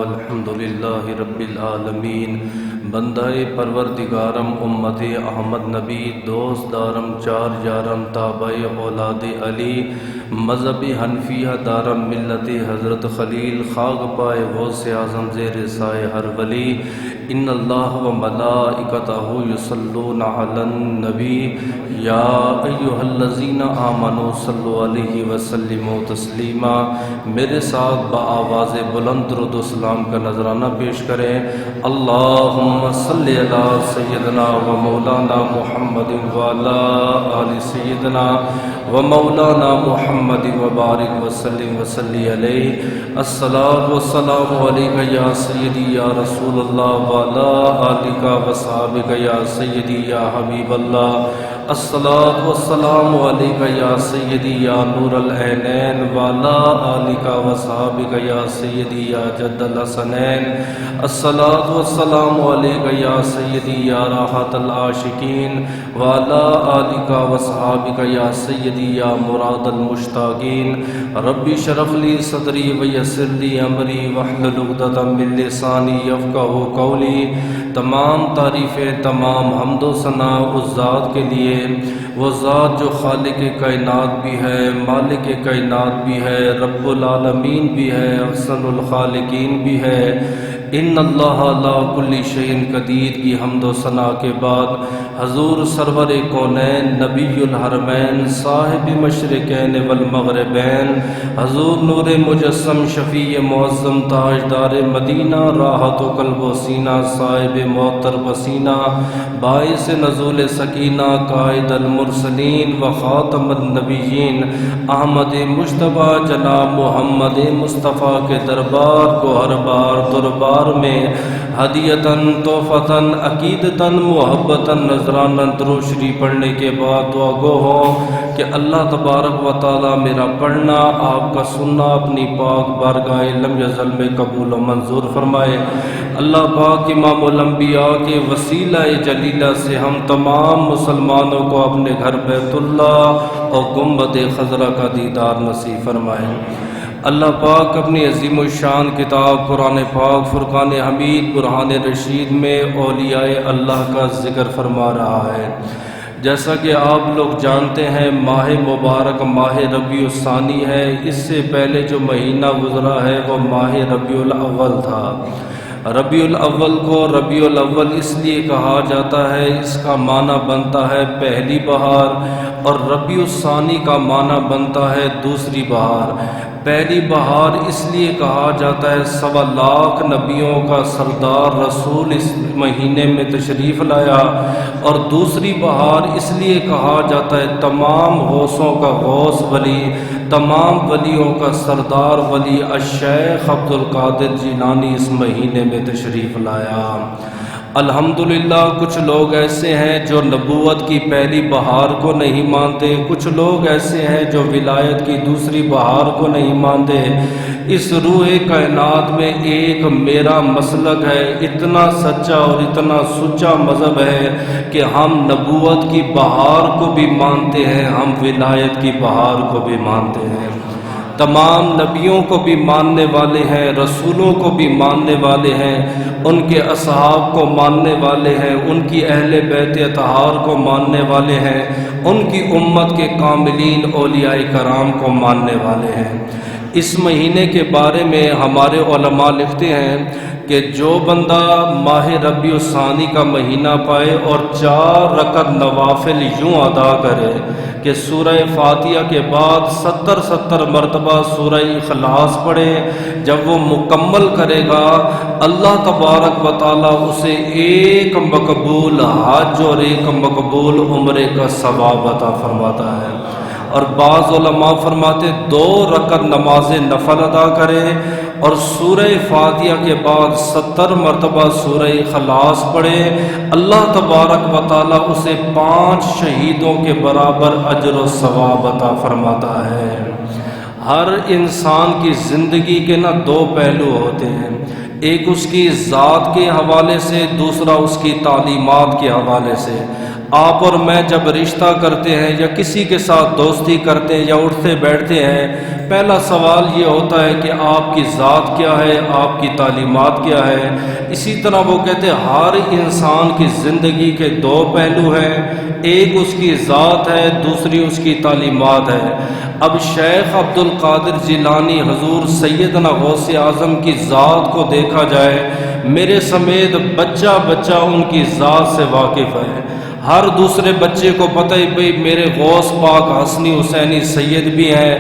الحمدللہ رب العالمین بندہ پروردگارم امت احمد نبی دوست دارم چار یارم تابع اولاد علی مذہب حنفیہ دارم ملت حضرت خلیل خاک پائے غوث اعظم زیر سائے ہر ولی ان اللہ و ملائکتہ یصلون علی النبی یا ایہا الذین آمنوا صلوا علیہ وسلموا تسلیما۔ میرے ساتھ بآواز بلند درود و سلام کا نذرانہ پیش کریں۔ اللہم صلی علی سیدنا و مولانا محمد وعلی آل سیدنا و مولانا محمد وبارک وسلم وصلی علیہ۔ الصلاۃ والسلام علیک یا سیدی یا رسول اللہ وعلی آلک وصحبک یا سیدی یا حبیب اللہ۔ الصلاۃ والسلام علیک یا سیدی یا نور العینین وعلی آلک وصحبک یا سیدی یا جد الحسنین۔ الصلاۃ والسلام علیک یا سیدی یا راحت العاشقین وعلی آلک وصحبک یا سیدی یا مراد المشتاقین۔ ربی اشرح لی صدری ویسر لی امری واحلل عقدۃ من لسانی یفقہوا قولی۔ تمام تعریفیں، تمام حمد و ثنا اس ذات کے لیے، وہ ذات جو خالق کائنات بھی ہے، مالک کائنات بھی ہے، رب العالمین بھی ہے، احسن الخالقین بھی ہے۔ ان اللہ علی کل شیء قدیر کی حمد و ثنا کے بعد حضور سرور کونین نبی الحرمین صاحب مشرقین والمغربین حضور نور مجسم شفیع معظم تاجدار مدینہ راحت و قلب و سینہ صاحب معطر پسینہ باعث نزول سکینہ قائد المرسلین و خاتم النبیین احمد مجتبیٰ جناب محمد مصطفیٰ کے دربار کو ہر بار دربار میں ہدیتاً تحفتاً عقیدتاً محبتاً نذرانہ درود شریف پڑھنے کے بعد دعا گو ہوں کہ اللہ تبارک و تعالی میرا پڑھنا آپ کا سننا اپنی پاک بارگاہ لم یزل میں قبول و منظور فرمائے۔ اللہ پاک امام الانبیاء کے وسیلہ جلیلہ سے ہم تمام مسلمانوں کو اپنے گھر بیت اللہ اور گنبد خضرا کا دیدار نصیب فرمائے۔ اللہ پاک اپنی عظیم الشان کتاب قرآن پاک فرقان حمید برہان رشید میں اولیاء اللہ کا ذکر فرما رہا ہے۔ جیسا کہ آپ لوگ جانتے ہیں ماہ مبارک ماہ ربیع الثانی ہے، اس سے پہلے جو مہینہ گزرا ہے وہ ماہ ربیع الاول تھا۔ ربیع الاول کو ربیع الاول اس لیے کہا جاتا ہے، اس کا معنی بنتا ہے پہلی بہار، اور ربیع الثانی کا معنی بنتا ہے دوسری بہار۔ پہلی بہار اس لیے کہا جاتا ہے 1.25 نبیوں کا سردار رسول اس مہینے میں تشریف لایا، اور دوسری بہار اس لیے کہا جاتا ہے تمام غوثوں کا غوث ولی، تمام ولیوں کا سردار ولی الشیخ عبد القادر جیلانی اس مہینے میں تشریف لایا۔ الحمدللہ کچھ لوگ ایسے ہیں جو نبوت کی پہلی بہار کو نہیں مانتے، کچھ لوگ ایسے ہیں جو ولایت کی دوسری بہار کو نہیں مانتے۔ اس روح کائنات میں ایک میرا مسلک ہے، اتنا سچا اور اتنا سچا مذہب ہے کہ ہم نبوت کی بہار کو بھی مانتے ہیں، ہم ولایت کی بہار کو بھی مانتے ہیں، تمام نبیوں کو بھی ماننے والے ہیں، رسولوں کو بھی ماننے والے ہیں، ان کے اصحاب کو ماننے والے ہیں، ان کی اہل بیت اطہار کو ماننے والے ہیں، ان کی امت کے کاملین اولیاء کرام کو ماننے والے ہیں۔ اس مہینے کے بارے میں ہمارے علماء لکھتے ہیں کہ جو بندہ ماہ ربیع الثانی کا مہینہ پائے اور 4 رکعت نوافل یوں ادا کرے کہ سورہ فاتحہ کے بعد 70 مرتبہ سورہ اخلاص پڑھے، جب وہ مکمل کرے گا اللہ تبارک و تعالی اسے ایک مقبول حج اور ایک مقبول عمرے کا ثواب عطا فرماتا ہے۔ اور بعض علماء فرماتے 2 رکعت نماز نفل ادا کرے اور سورہ فاتحہ کے بعد 70 مرتبہ سورہ اخلاص پڑھے، اللہ تبارک و تعالی اسے 5 شہیدوں کے برابر اجر و ثواب عطا فرماتا ہے۔ ہر انسان کی زندگی کے 2 پہلو ہوتے ہیں، ایک اس کی ذات کے حوالے سے، دوسرا اس کی تعلیمات کے حوالے سے۔ آپ اور میں جب رشتہ کرتے ہیں یا کسی کے ساتھ دوستی کرتے ہیں یا اٹھتے بیٹھتے ہیں، پہلا سوال یہ ہوتا ہے کہ آپ کی ذات کیا ہے، آپ کی تعلیمات کیا ہے۔ اسی طرح وہ کہتے ہیں ہر انسان کی زندگی کے دو پہلو ہیں، ایک اس کی ذات ہے، دوسری اس کی تعلیمات ہے۔ اب شیخ عبد القادر جیلانی حضور سیدنا غوث اعظم کی ذات کو دیکھا جائے، میرے سمیت بچہ بچہ ان کی ذات سے واقف ہے۔ ہر دوسرے بچے کو پتہ ہے بھئی میرے غوث پاک حسنی حسینی سید بھی ہیں،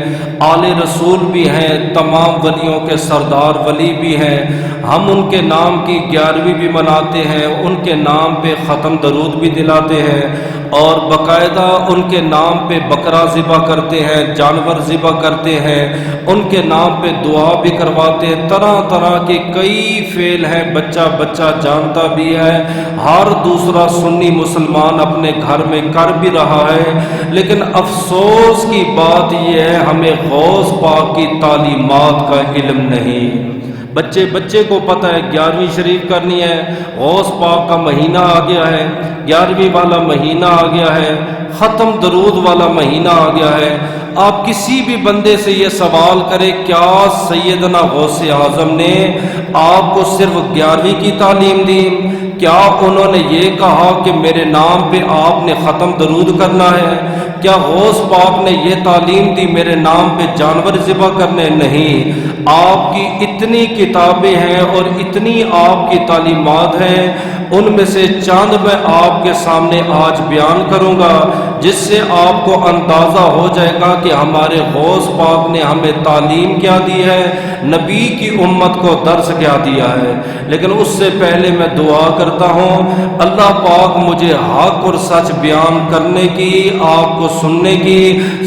آل رسول بھی ہیں، تمام ولیوں کے سردار ولی بھی ہیں۔ ہم ان کے نام کی 11ویں بھی مناتے ہیں، ان کے نام پہ ختم درود بھی دلاتے ہیں، اور باقاعدہ ان کے نام پہ بکرا ذبح کرتے ہیں، جانور ذبح کرتے ہیں، ان کے نام پہ دعا بھی کرواتے ہیں۔ طرح طرح کے کئی فعل ہیں، بچہ بچہ جانتا بھی ہے، ہر دوسرا سنی مسلمان اپنے گھر میں کر بھی رہا ہے۔ لیکن افسوس کی بات یہ ہے ہمیں غوث پاک کی تعلیمات کا علم نہیں۔ بچے بچے کو پتہ ہے 11ویں شریف کرنی ہے، غوث پاک کا مہینہ آ گیا ہے، 11ویں والا مہینہ آ گیا ہے، ختم درود والا مہینہ آ گیا ہے۔ آپ کسی بھی بندے سے یہ سوال کرے کیا سیدنا غوث اعظم نے آپ کو صرف 11ویں کی تعلیم دی؟ کیا انہوں نے یہ کہا کہ میرے نام پہ آپ نے ختم درود کرنا ہے؟ کیا غوث پاک نے یہ تعلیم دی میرے نام پہ جانور ذبح کرنے؟ نہیں۔ آپ کی اتنی کتابیں ہیں اور اتنی آپ کی تعلیمات ہیں، ان میں سے چند میں آپ کے سامنے آج بیان کروں گا، جس سے آپ کو اندازہ ہو جائے گا کہ ہمارے غوث پاک نے ہمیں تعلیم کیا دی ہے، نبی کی امت کو درس کیا دیا ہے۔ لیکن اس سے پہلے میں دعا کرتا ہوں اللہ پاک مجھے حق اور سچ بیان کرنے کی، آپ کو سننے کی،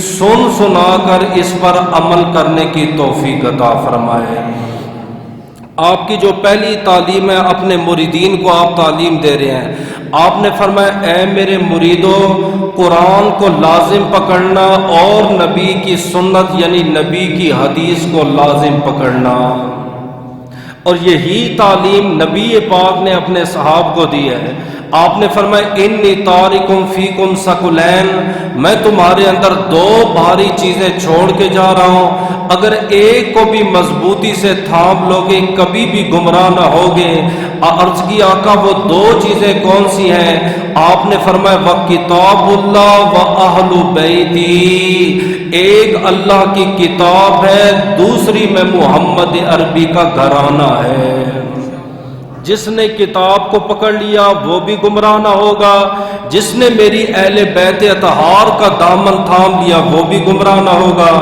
سن سنا کر اس پر عمل کرنے کی توفیق عطا فرمائے۔ آپ کی جو پہلی تعلیم ہے، اپنے مریدین کو آپ تعلیم دے رہے ہیں۔ آپ نے فرمایا اے میرے مریدو، قرآن کو لازم پکڑنا اور نبی کی سنت یعنی نبی کی حدیث کو لازم پکڑنا۔ اور یہی تعلیم نبی پاک نے اپنے صحاب کو دی ہے۔ آپ نے فرمایا انی تارکم فیکم ثقلین، میں تمہارے اندر دو بھاری چیزیں چھوڑ کے جا رہا ہوں، اگر ایک کو بھی مضبوطی سے تھام لو گے کبھی بھی گمراہ نہ ہوگے۔ عرض کی آقا وہ دو چیزیں کون سی ہیں؟ آپ نے فرمایا وَکِتَابُ اللَّهِ وَأَهْلُ بَيْتِي، ایک اللہ کی کتاب ہے، دوسری میں محمد عربی کا گھرانہ ہے۔ جس نے کتاب کو پکڑ لیا وہ بھی گمراہ نہ ہوگا، جس نے میری اہل بیت اطہار کا دامن تھام لیا وہ بھی گمراہ نہ ہوگا۔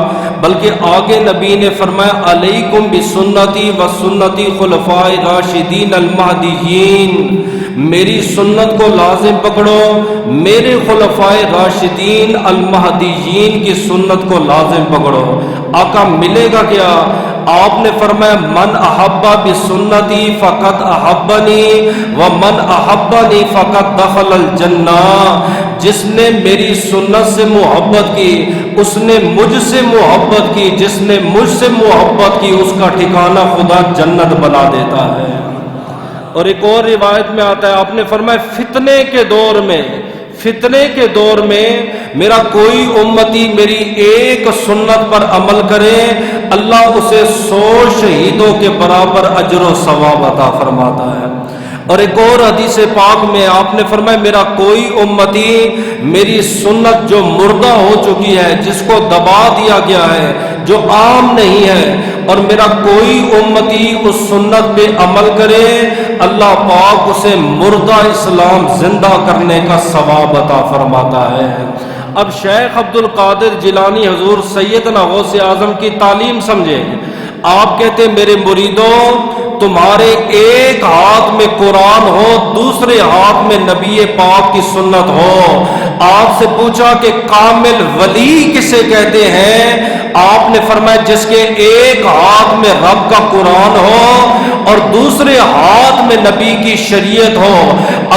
بلکہ آگے نبی نے فرمایا علیکم بسنتی و سنتی خلفائے راشدین المہدیین، میری سنت کو لازم پکڑو، میرے خلفائے راشدین المہدیین کی سنت کو لازم پکڑو۔ آقا ملے گا کیا؟ آپ نے فرمایا من احب بسنتی فقط احبنی ومن احبنی فقط دخل الجنہ، جس نے میری سنت سے محبت کی اس نے مجھ سے محبت کی، جس نے مجھ سے محبت کی اس کا ٹھکانہ خدا جنت بنا دیتا ہے۔ اور ایک اور روایت میں آتا ہے آپ نے فرمایا فتنے کے دور میں میرا کوئی امتی میری ایک سنت پر عمل کرے، اللہ اسے 100 شہیدوں کے برابر اجر و ثواب عطا فرماتا ہے۔ اور ایک اور حدیث پاک میں آپ نے فرمایا میرا کوئی امتی میری سنت جو مردہ ہو چکی ہے، جس کو دبا دیا گیا ہے، جو عام نہیں ہے، اور میرا کوئی امتی اس سنت پہ عمل کرے، اللہ پاک اسے مردہ اسلام زندہ کرنے کا ثواب عطا فرماتا ہے۔ اب شیخ عبد القادر جیلانی حضور سیدنا غوث اعظم کی تعلیم سمجھے۔ آپ کہتے میرے مریدوں، تمہارے ایک ہاتھ میں قرآن ہو، دوسرے ہاتھ میں نبی پاک کی سنت ہو۔ آپ سے پوچھا کہ کامل ولی کسے کہتے ہیں؟ آپ نے فرمایا جس کے ایک ہاتھ میں رب کا قرآن ہو اور دوسرے ہاتھ میں نبی کی شریعت ہو۔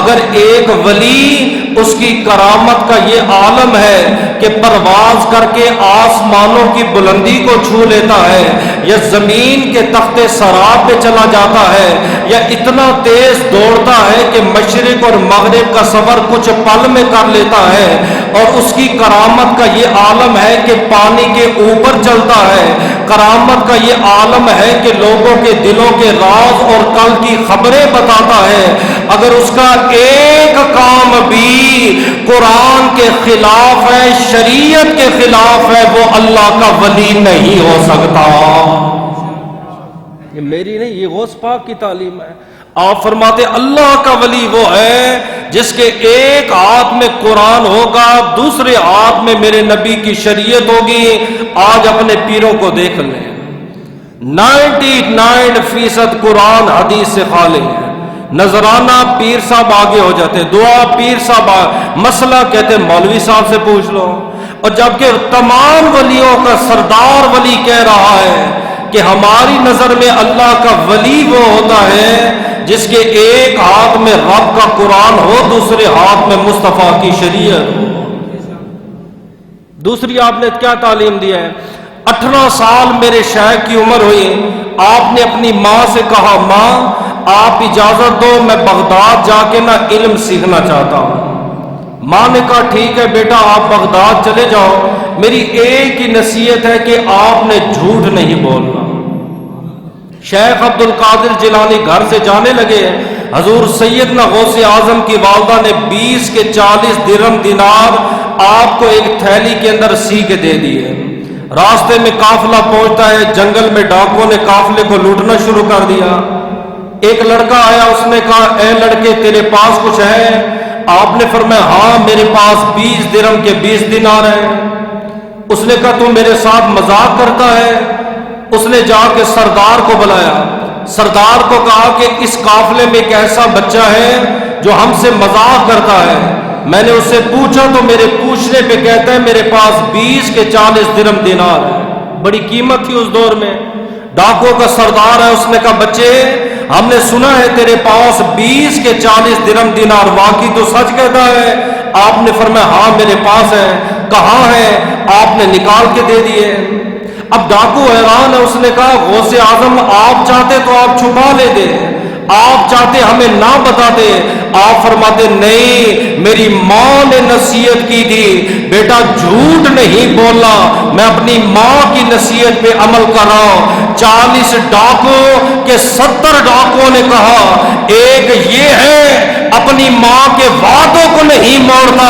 اگر ایک ولی اس کی کرامت کا یہ عالم ہے کہ پرواز کر کے آسمانوں کی بلندی کو چھو لیتا ہے، یا زمین کے تخت سراب پہ چلا جاتا ہے، یا اتنا تیز دوڑتا ہے کہ مشرق اور مغرب کا سفر کچھ پل میں کر لیتا ہے، اور اس کی کرامت کا یہ عالم ہے کہ پانی کے اوپر چلتا ہے، کرامت کا یہ عالم ہے کہ لوگوں کے دلوں کے راز اور کل کی خبریں بتاتا ہے۔ اگر اس کا ایک کام بھی قرآن کے خلاف ہے، شریعت کے خلاف ہے، وہ اللہ کا ولی نہیں ہو سکتا۔ یہ میری نہیں، یہ غوث پاک کی تعلیم ہے۔ آپ فرماتے اللہ کا ولی وہ ہے جس کے ایک ہاتھ میں قرآن ہوگا، دوسرے ہاتھ میں میرے نبی کی شریعت ہوگی۔ آج اپنے پیروں کو دیکھ لیں، 99% قرآن حدیث سے خالی ہے۔ نذرانہ پیر صاحب آگے ہو جاتے، دعا پیر صاحب، مسئلہ کہتے مولوی صاحب سے پوچھ لو، اور جبکہ تمام ولیوں کا سردار ولی کہہ رہا ہے کہ ہماری نظر میں اللہ کا ولی وہ ہوتا ہے جس کے ایک ہاتھ میں رب کا قرآن ہو، دوسرے ہاتھ میں مصطفیٰ کی شریعت ہو۔ دوسری آپ نے کیا تعلیم دی ہے؟ 18 سال میرے شیخ کی عمر ہوئی، آپ نے اپنی ماں سے کہا ماں آپ اجازت دو میں بغداد جا کے نا علم سیکھنا چاہتا ہوں۔ ماں نے کہا ٹھیک ہے بیٹا آپ بغداد چلے جاؤ، میری ایک ہی نصیحت ہے کہ آپ نے جھوٹ نہیں بولنا۔ شیخ عبد القادر جیلانی گھر سے جانے لگے، حضور سیدنا غوث اعظم کی والدہ نے 20 کے 40 درہم دینار آپ کو ایک تھیلی کے اندر سی کے دے دیے۔ راستے میں قافلہ پہنچتا ہے، جنگل میں ڈاکوؤں نے قافلے کو لوٹنا شروع کر دیا۔ ایک لڑکا آیا، اس نے کہا اے لڑکے تیرے پاس کچھ ہے؟ آپ نے فرمایا ہاں میرے پاس 20 درہم کے 20 دینار ہیں۔ اس نے کہا تو میرے ساتھ مذاق کرتا ہے؟ اس نے جا کے سردار کو بلایا، سردار کو کہا کہ اس قافلے میں ایک ایسا بچہ ہے جو ہم سے مذاق کرتا ہے۔ میں نے اس سے پوچھا تو میرے پوچھنے پہ کہتا ہے میرے پاس 20 کے 40 درہم دینار ہے۔ بڑی قیمت تھی اس دور میں۔ ڈاکو کا سردار ہے، اس نے کہا بچے ہم نے سنا ہے تیرے پاس 20 کے 40 درہم دینار، واقعی تو سچ کہتا ہے؟ آپ نے فرمایا ہاں میرے پاس ہے۔ کہاں ہے؟ آپ نے نکال کے دے دیے۔ اب ڈاکو حیران ہے، اس نے کہا غوث اعظم آپ چاہتے تو آپ چھپا لیتے، آپ چاہتے ہمیں نہ بتاتے۔ آپ فرماتے نہیں، میری ماں نے نصیحت کی تھی بیٹا جھوٹ نہیں بولنا، میں اپنی ماں کی نصیحت پہ عمل کر رہا ہوں۔ 40 ڈاکو کے 70 ڈاکوؤں نے کہا ایک یہ ہے اپنی ماں کے وعدوں کو نہیں موڑتا،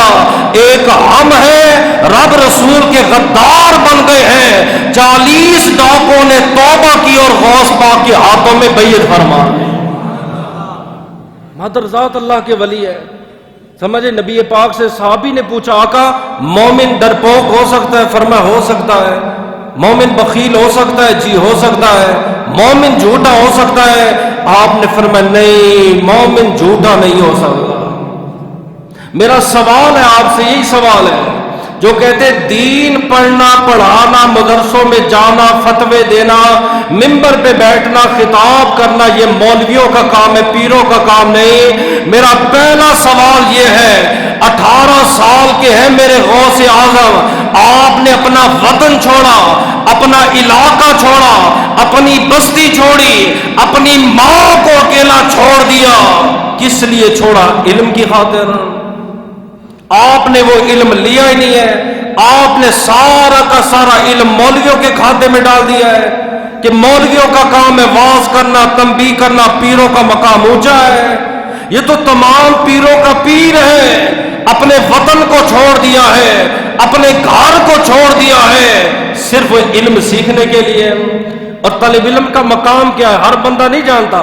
ایک ہم ہیں رب رسول کے غدار بن گئے ہیں۔ 40 ڈاکوؤں نے توبہ کی اور غوث پاک کے ہاتھوں میں بیعت فرما لی۔ مادر ذات اللہ کے ولی ہے، سمجھے؟ نبی پاک سے صحابی نے پوچھا آقا مومن ڈرپوک ہو سکتا ہے؟ فرمایا ہو سکتا ہے۔ مومن بخیل ہو سکتا ہے؟ جی ہو سکتا ہے۔ مومن جھوٹا ہو سکتا ہے؟ آپ نے فرمایا نہیں، مومن جھوٹا نہیں ہو سکتا۔ میرا سوال ہے آپ سے، یہی سوال ہے جو کہتے دین پڑھنا پڑھانا، مدرسوں میں جانا، فتوے دینا، ممبر پہ بیٹھنا، خطاب کرنا یہ مولویوں کا کام ہے، پیروں کا کام نہیں۔ میرا پہلا سوال یہ ہے 18 سال کے ہیں میرے غوث اعظم، آپ نے اپنا وطن چھوڑا، اپنا علاقہ چھوڑا، اپنی بستی چھوڑی، اپنی ماں کو اکیلا چھوڑ دیا، کس لیے چھوڑا؟ علم کی خاطر۔ آپ نے وہ علم لیا ہی نہیں ہے، آپ نے سارا کا سارا علم مولویوں کے کھاتے میں ڈال دیا ہے کہ مولویوں کا کام ہے واعظ کرنا، تنبیہ کرنا، پیروں کا مقام اونچا ہے۔ یہ تو تمام پیروں کا پیر ہے، اپنے وطن کو چھوڑ دیا ہے، اپنے گھر کو چھوڑ دیا ہے صرف علم سیکھنے کے لیے۔ اور طالب علم کا مقام کیا ہے ہر بندہ نہیں جانتا،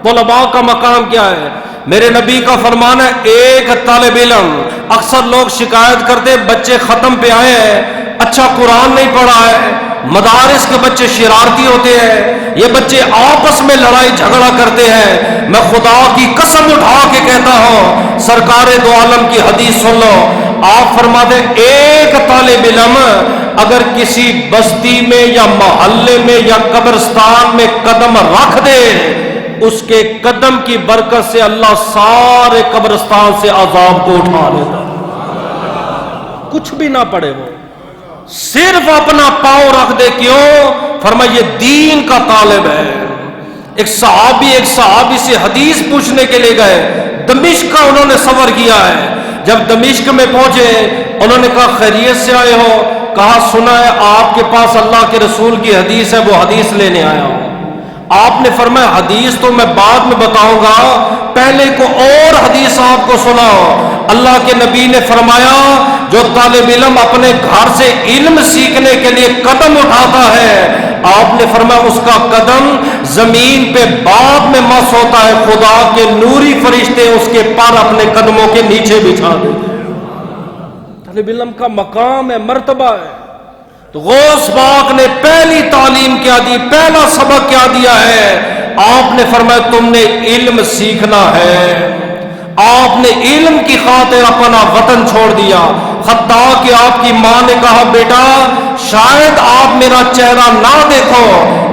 طلباء کا مقام کیا ہے۔ میرے نبی کا فرمان ہے ایک طالب علم، اکثر لوگ شکایت کرتے بچے ختم پہ آئے ہیں، اچھا قرآن نہیں پڑھا ہے، مدارس کے بچے شرارتی ہوتے ہیں، یہ بچے آپس میں لڑائی جھگڑا کرتے ہیں۔ میں خدا کی قسم اٹھا کے کہتا ہوں سرکار دو عالم کی حدیث سن لو، آپ فرماتے ایک طالب علم اگر کسی بستی میں یا محلے میں یا قبرستان میں قدم رکھ دے، اس کے قدم کی برکت سے اللہ سارے قبرستان سے عذاب کو اٹھا لیتا ہے۔ کچھ بھی نہ پڑھے وہ صرف اپنا پاؤں رکھ دے. کیوں؟ فرمایا یہ دین کا طالب ہے. ایک صحابی سے حدیث پوچھنے کے لیے گئے. دمشق کا انہوں نے سفر کیا ہے. جب دمشق میں پہنچے انہوں نے کہا خیریت سے آئے ہو؟ کہا سنا ہے آپ کے پاس اللہ کے رسول کی حدیث ہے, وہ حدیث لینے آیا ہوں. آپ نے فرمایا حدیث تو میں بعد میں بتاؤں گا, پہلے کو اور حدیث آپ کو سناؤ. اللہ کے نبی نے فرمایا جو طالب علم اپنے گھر سے علم سیکھنے کے لیے قدم اٹھاتا ہے, آپ نے فرمایا اس کا قدم زمین پہ بعد میں مس ہوتا ہے, خدا کے نوری فرشتے اس کے پر اپنے قدموں کے نیچے بچھا دیتے ہیں. طالب علم کا مقام ہے, مرتبہ ہے. تو غوث پاک نے پہلی تعلیم کیا دی, پہلا سبق کیا دیا ہے؟ آپ نے فرمایا تم نے علم سیکھنا ہے. آپ نے علم کی خاطر اپنا وطن چھوڑ دیا. حتیٰ کہ آپ کی ماں نے کہا بیٹا شاید آپ میرا چہرہ نہ دیکھو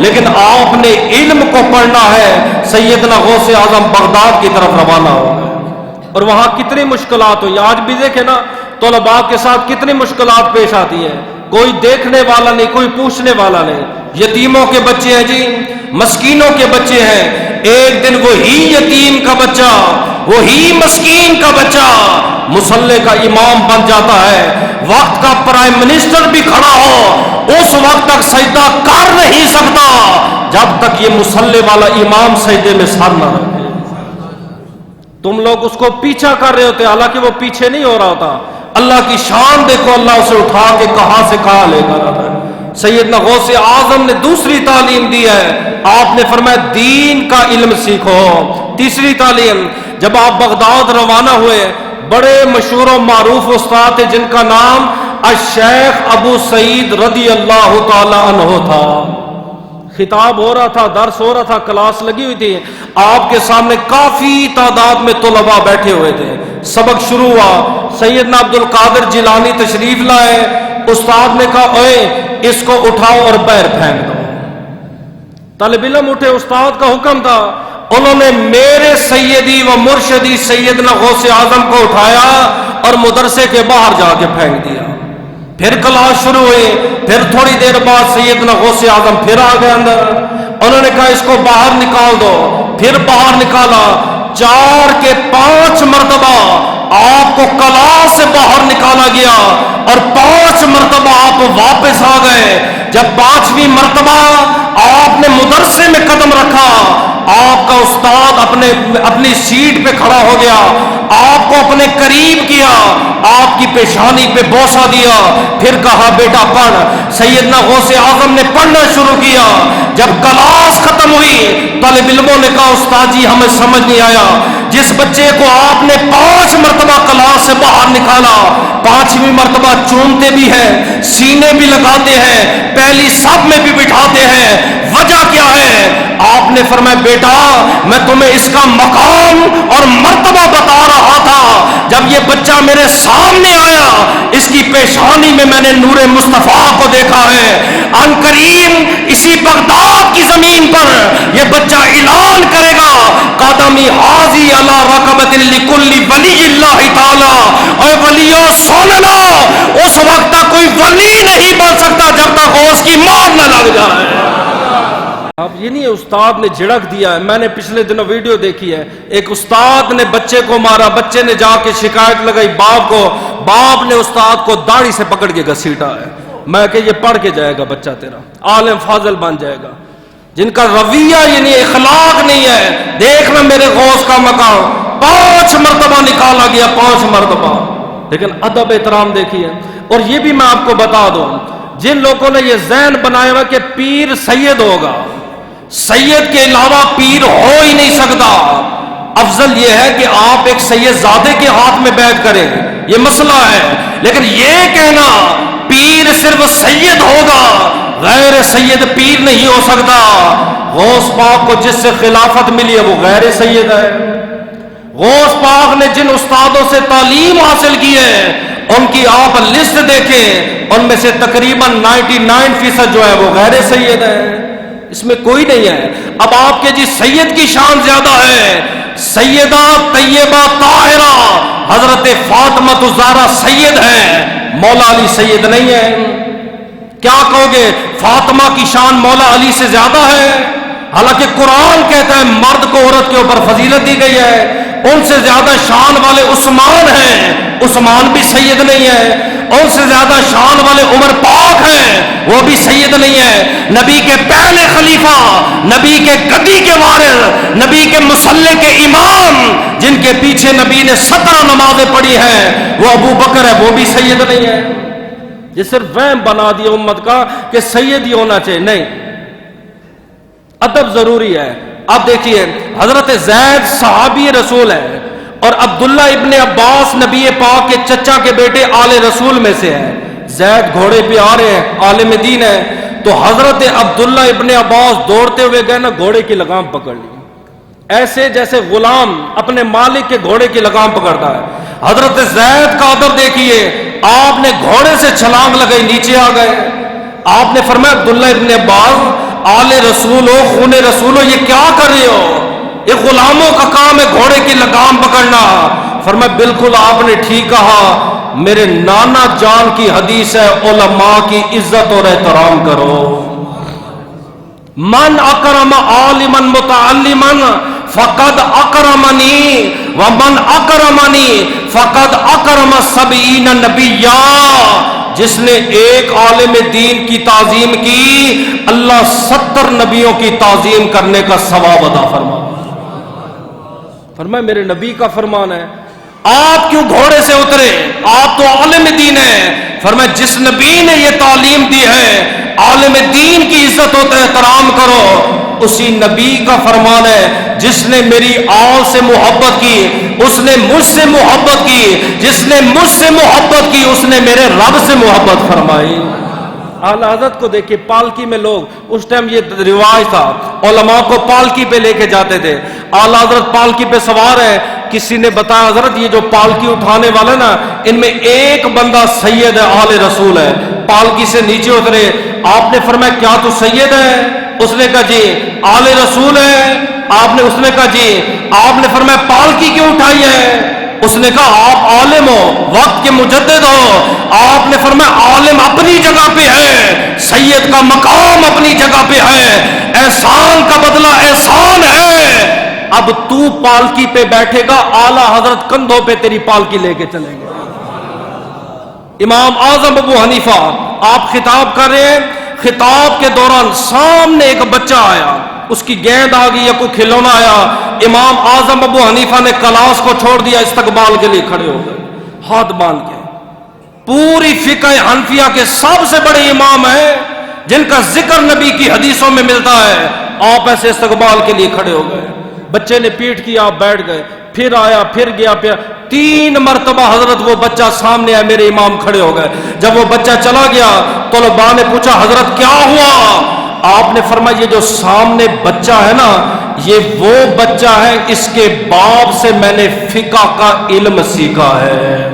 لیکن آپ نے علم کو پڑھنا ہے. سیدنا غوث اعظم بغداد کی طرف روانہ ہو گئے اور وہاں کتنی مشکلات ہوئی. آج بھی دیکھیں نا طلباء کے ساتھ کتنی مشکلات پیش آتی ہیں. کوئی دیکھنے والا نہیں, کوئی پوچھنے والا نہیں. یتیموں کے بچے ہیں جی, مسکینوں کے بچے ہیں. ایک دن وہی یتیم کا بچہ, وہی مسکین کا بچہ مصلی کا امام بن جاتا ہے. وقت کا پرائم منسٹر بھی کھڑا ہو اس وقت تک سجدہ کر نہیں سکتا جب تک یہ مصلی والا امام سجدے میں سر نہ رکھے. تم لوگ اس کو پیچھا کر رہے ہوتے, حالانکہ وہ پیچھے نہیں ہو رہا ہوتا. اللہ کی شان دیکھو, اللہ اسے اٹھا کے کہاں سے کہاں لے کر آتا ہے. سیدنا غوث اعظم نے دوسری تعلیم دی ہے. آپ نے فرمایا دین کا علم سیکھو. تیسری تعلیم, جب آپ بغداد روانہ ہوئے, بڑے مشہور و معروف استاد تھے جن کا نام الشیخ ابو سعید رضی اللہ تعالی عنہ تھا. خطاب ہو رہا تھا, درس ہو رہا تھا, کلاس لگی ہوئی تھی. آپ کے سامنے کافی تعداد میں طلباء بیٹھے ہوئے تھے. سبق شروع ہوا. سیدنا عبد القادر جیلانی تشریف لائے. استاد نے کہا اوئے اس کو اٹھاؤ اور باہر پھینک دو. طالب علم اٹھے, استاد کا حکم تھا. انہوں نے میرے سیدی و مرشدی سیدنا غوث اعظم کو اٹھایا اور مدرسے کے باہر جا کے پھینک دیا. پھر کلاس شروع ہوئی. پھر تھوڑی دیر بعد سیدنا غوث اعظم پھر آ گئے اندر. انہوں نے کہا اس کو باہر نکال دو. پھر باہر نکالا. 4 کے 5 مرتبہ آپ کو کلاس سے باہر نکالا گیا اور 5 مرتبہ آپ واپس آ گئے. جب 5ویں مرتبہ آپ نے مدرسے میں قدم رکھا, آپ کا استاد اپنی سیٹ پہ کھڑا ہو گیا, آپ کو اپنے قریب کیا, آپ کی پیشانی پہ بوسہ دیا, پھر کہا بیٹا پڑھ. سیدنا غوث اعظم نے پڑھنا شروع کیا. جب کلاس ختم ہوئی طالب علموں نے کہا استاد جی ہمیں سمجھ نہیں آیا, جس بچے کو آپ نے 5 مرتبہ کلاس سے باہر نکالا, 5ویں مرتبہ چومتے بھی ہیں, سینے بھی لگاتے ہیں, پہلی صف میں بھی بٹھاتے ہیں, وجہ کیا ہے؟ آپ نے فرمایا بیٹا میں تمہیں اس کا مقام اور مرتبہ بتا رہا تھا. جب یہ بچہ میرے سامنے آیا اس کی پیشانی میں نے نور مصطفیٰ کو دیکھا ہے. ان قریب اسی بغداد کی زمین پر یہ بچہ اعلان کرے گا قدمی حاضی علی رقبۃ لکل ولی اللہ تعالی. اے ولیو سن لو, اس وقت تک کوئی ولی نہیں بن سکتا جب تک اس کی مار نہ لگ جائے. اب یہ نہیں ہے استاد نے جھڑک دیا ہے. میں نے پچھلے دنوں ویڈیو دیکھی ہے, ایک استاد نے بچے کو مارا, بچے نے جا کے شکایت لگائی باپ کو, باپ نے استاد کو داڑھی سے پکڑ کے گھسیٹا ہے. میں کہ یہ پڑھ کے جائے گا بچہ تیرا, عالم فاضل بن جائے گا. جن کا رویہ یعنی اخلاق نہیں ہے. دیکھنا میرے غوث کا مقام 5 مرتبہ نکالا گیا, 5 مرتبہ, لیکن ادب احترام دیکھیے. اور یہ بھی میں آپ کو بتا دوں, جن لوگوں نے یہ ذہن بنایا ہوا کہ پیر سید ہوگا, سید کے علاوہ پیر ہو ہی نہیں سکتا. افضل یہ ہے کہ آپ ایک سید زادے کے ہاتھ میں بیعت کریں, یہ مسئلہ ہے. لیکن یہ کہنا پیر صرف سید ہوگا, غیر سید پیر نہیں ہو سکتا. غوث پاک کو جس سے خلافت ملی ہے وہ غیر سید ہے. غوث پاک نے جن استادوں سے تعلیم حاصل کی ہے ان کی آپ لسٹ دیکھیں, ان میں سے تقریباً 99% جو ہے وہ غیر سید ہے, اس میں کوئی نہیں ہے. اب آپ کے جی سید کی شان زیادہ ہے. سیدہ طیبہ طاہرہ حضرت فاطمہ الزہرا سید ہیں, مولا علی سید نہیں ہے؟ کیا کہو گے فاطمہ کی شان مولا علی سے زیادہ ہے؟ حالانکہ قرآن کہتا ہے مرد کو عورت کے اوپر فضیلت دی گئی ہے، ان سے زیادہ شان والے عثمان ہیں، عثمان بھی سید نہیں ہے، ان سے زیادہ شان والے عمر پاک ہیں، وہ بھی سید نہیں ہے۔ نبی کے پہلے خلیفہ، نبی کے گدی کے وارث، نبی کے مصلی کے امام، جن کے پیچھے نبی نے 17 نمازیں پڑھی ہیں، وہ ابو بکر ہے، وہ بھی سید نہیں ہے۔ یہ صرف وہم بنا دیا امت کا کہ سید ہی ہونا چاہیے، نہیں، ادب ضروری ہے۔ اب دیکھیے حضرت زید صحابی رسول ہے اور عبداللہ ابن عباس نبی پاک کے چچا کے بیٹے آل رسول میں سے ہے۔ زید گھوڑے پہ آ رہے ہیں، عالم دین ہے، تو حضرت عبداللہ ابن عباس دوڑتے ہوئے گئے نا، گھوڑے کی لگام پکڑ لی، ایسے جیسے غلام اپنے مالک کے گھوڑے کی لگام پکڑتا ہے۔ حضرت زید کا ادب دیکھیے، آپ نے گھوڑے سے چھلانگ لگائی، نیچے آ گئے۔ آپ نے فرمایا عبداللہ ابن عباس آل رسول ہو، خون رسول ہو، یہ کیا کر رہے ہو؟ یہ غلاموں کا کام ہے گھوڑے کی لگام پکڑنا۔ فرمایا بالکل آپ نے ٹھیک کہا، میرے نانا جان کی حدیث ہے علماء کی عزت اور احترام کرو۔ من اکرم عالما متعلما فقد اکرمنی ومن اکرمنی فقد اکرم 70 نبیا۔ جس نے ایک عالم دین کی تعظیم کی، اللہ 70 نبیوں کی تعظیم کرنے کا ثواب عطا فرما۔ فرمایا میرے نبی کا فرمان ہے، آپ کیوں گھوڑے سے اترے؟ آپ تو عالم دین ہیں۔ فرمایا جس نبی نے یہ تعلیم دی ہے عالم دین کی عزت و احترام کرو، اسی نبی کا فرمان ہے جس نے میری آل سے محبت کی اس نے مجھ سے محبت کی، جس نے مجھ سے محبت کی اس نے میرے رب سے محبت فرمائی۔ اعلی حضرت کو دیکھیں، پالکی میں لوگ اس ٹائم یہ رواج تھا، علماء کو پالکی پہ لے کے جاتے تھے۔ اعلی حضرت پالکی پہ سوار ہے، کسی نے بتایا حضرت یہ جو پالکی اٹھانے والے نا، ان میں ایک بندہ سید ہے، آل رسول ہے۔ پالکی سے نیچے اترے، آپ نے فرمایا کیا تو سید ہے؟ اس نے کہا جی۔ آل رسول ہے؟ اس نے کہا جی۔ آپ نے فرمایا پالکی کیوں اٹھائی ہے؟ اس نے کہا آپ عالم ہو، وقت کے مجدد ہو۔ آپ نے فرمایا عالم اپنی جگہ پہ ہے، سید کا مقام اپنی جگہ پہ ہے، احسان کا بدلہ احسان ہے۔ اب تو پالکی پہ بیٹھے گا، اعلی حضرت کندھوں پہ تیری پالکی لے کے چلیں گے۔ امام اعظم ابو حنیفہ آپ خطاب کر رہے ہیں، خطاب کے دوران سامنے ایک بچہ آیا، اس کی گیند آ گئی یا کوئی کھلونا آیا، امام اعظم ابو حنیفہ نے کلاس کو چھوڑ دیا، استقبال کے لیے کھڑے ہو گئے ہاتھ باندھ کے۔ پوری فقہ حنفیہ کے سب سے بڑے امام ہیں جن کا ذکر نبی کی حدیثوں میں ملتا ہے، آپ ایسے استقبال کے لیے کھڑے ہو گئے۔ بچے نے پیٹ کیا، آپ بیٹھ گئے، پھر آیا، پھر گیا، پھر 3 مرتبہ حضرت وہ بچہ سامنے آیا، میرے امام کھڑے ہو گئے۔ جب وہ بچہ چلا گیا طلباء نے پوچھا حضرت کیا ہوا؟ آپ نے فرمایا یہ جو سامنے بچہ ہے نا، یہ وہ بچہ ہے، اس کے باپ سے میں نے فقہ کا علم سیکھا ہے،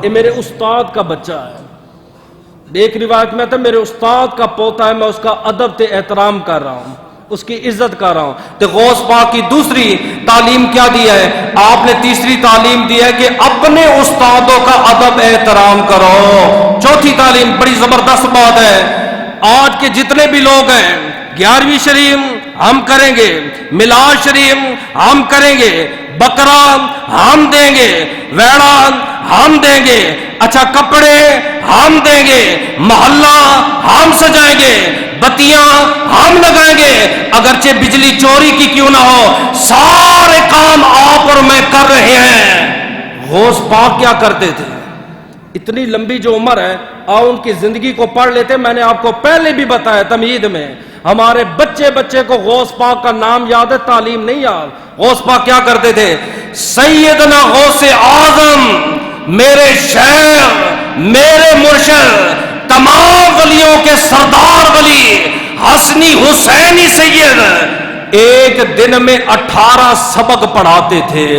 یہ میرے استاد کا بچہ ہے۔ ایک روایت میں تھا میرے استاد کا پوتا ہے، میں اس کا ادب تے احترام کر رہا ہوں، اس کی عزت کر رہا ہوں۔ تو غوث پاک کی دوسری تعلیم کیا دی ہے؟ آپ نے تیسری تعلیم دی ہے کہ اپنے استادوں کا ادب احترام کرو۔ چوتھی تعلیم بڑی زبردست بات ہے، آج کے جتنے بھی لوگ ہیں 11ویں شریف ہم کریں گے، میلاد شریف ہم کریں گے، بکرا ہم دیں گے، ویڑا ہم دیں گے، اچھا کپڑے ہم دیں گے، محلہ ہم سجائیں گے، بتیاں ہم لگائیں گے، اگرچہ بجلی چوری کی کیوں نہ ہو، سارے کام آپ اور میں کر رہے ہیں۔ غوث پاک کیا کرتے تھے؟ اتنی لمبی جو عمر ہے، آؤ ان کی زندگی کو پڑھ لیتے۔ میں نے آپ کو پہلے بھی بتایا تمہید میں، ہمارے بچے کو غوث پاک کا نام یاد ہے، تعلیم نہیں یاد۔ غوث پاک کیا کرتے تھے؟ سیدنا غوث اعظم میرے شیخ، میرے مرشد، تمام ولیوں کے سردار ولی حسنی حسینی سید ایک دن میں 18 سبق پڑھاتے تھے۔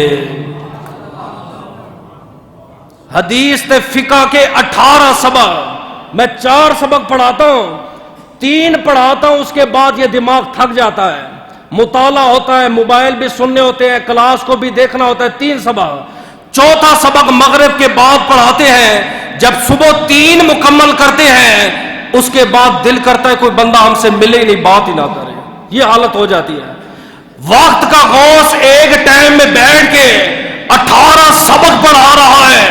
حدیث تے فقہ کے 18 سبق، میں 4 سبق پڑھاتا ہوں، 3 پڑھاتا ہوں، اس کے بعد یہ دماغ تھک جاتا ہے، مطالعہ ہوتا ہے، موبائل بھی سننے ہوتے ہیں، کلاس کو بھی دیکھنا ہوتا ہے، 3 سبق۔ 4تھا سبق مغرب کے بعد پڑھاتے ہیں، جب صبح 3 مکمل کرتے ہیں اس کے بعد دل کرتا ہے کوئی بندہ ہم سے ملے ہی نہیں، بات ہی نہ کرے، یہ حالت ہو جاتی ہے۔ وقت کا غوث ایک ٹائم میں بیٹھ کے 18 سبق پڑھا رہا ہے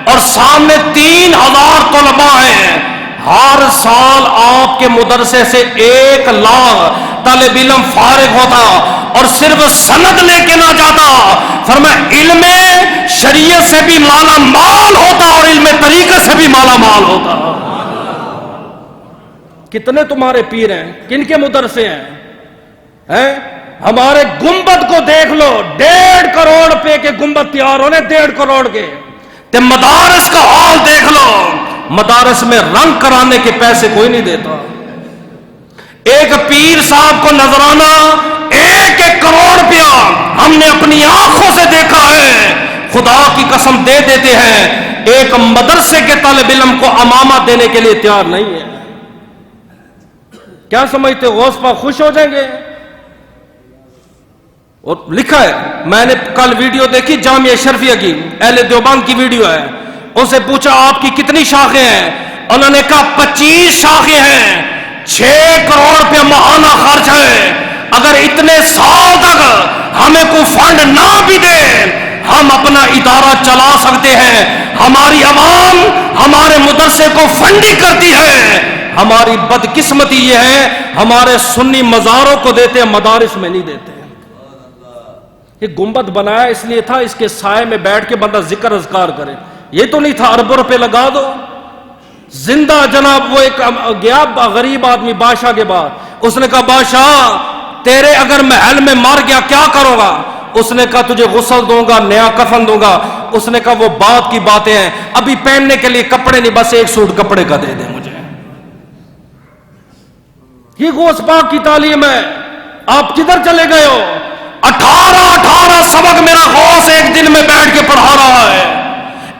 اور سامنے 3000 طلباء ہیں، ہر سال آپ کے مدرسے سے 1 لاکھ طالب علم فارغ ہوتا اور صرف سند لے کے نہ جاتا، فرمایا علم شریعت سے بھی مالا مال ہوتا اور علم طریقت سے بھی مالا مال ہوتا۔ کتنے تمہارے پیر ہیں، کن کے مدرسے ہیں؟ ہمارے گنبد کو دیکھ لو، 1.5 کروڑ روپے کے گنبد تیار ہونے، 1.5 کروڑ کے۔ تے مدارس کا حال دیکھ لو، مدارس میں رنگ کرانے کے پیسے کوئی نہیں دیتا۔ ایک پیر صاحب کو نذرانہ 1 کروڑ روپیہ ہم نے اپنی آنکھوں سے دیکھا ہے، خدا کی قسم دے دیتے ہیں، ایک مدرسے کے طالب علم کو امامہ دینے کے لیے تیار نہیں ہے۔ کیا سمجھتے غوث پاک خوش ہو جائیں گے؟ اور لکھا ہے، میں نے کل ویڈیو دیکھی جامعہ اشرفیہ کی، اہل دیوبند کی ویڈیو ہے، ان سے پوچھا آپ کی کتنی شاخیں ہیں؟ انہوں نے کہا 25 شاخیں ہیں، 6 کروڑ روپے ماہانہ خرچ ہے، اگر اتنے سال تک ہمیں کوئی فنڈ نہ بھی دے ہم اپنا ادارہ چلا سکتے ہیں۔ ہماری عوام ہمارے مدرسے کو فنڈنگ کرتی ہے، ہماری بدقسمتی یہ ہے ہمارے سنی مزاروں کو دیتے ہیں، مدارس میں نہیں دیتے۔ یہ گنبد بنایا اس لیے تھا اس کے سائے میں بیٹھ کے بندہ ذکر اذکار کرے، یہ تو نہیں تھا اربوں روپے لگا دو۔ زندہ جناب وہ ایک گیا غریب آدمی بادشاہ کے بعد، اس نے کہا بادشاہ تیرے اگر محل میں مر گیا کیا کرو گا؟ اس نے کہا تجھے غسل دوں گا، نیا کفن دوں گا۔ اس نے کہا وہ بات کی باتیں ہیں، ابھی پہننے کے لیے کپڑے نہیں، بس 1 سوٹ کپڑے کا دے دے مجھے۔ یہ غوث پاک کی تعلیم ہے۔ آپ کدھر چلے گئے ہو؟ 18 سبق میرا غوث ایک دن میں بیٹھ کے پڑھا رہا ہے،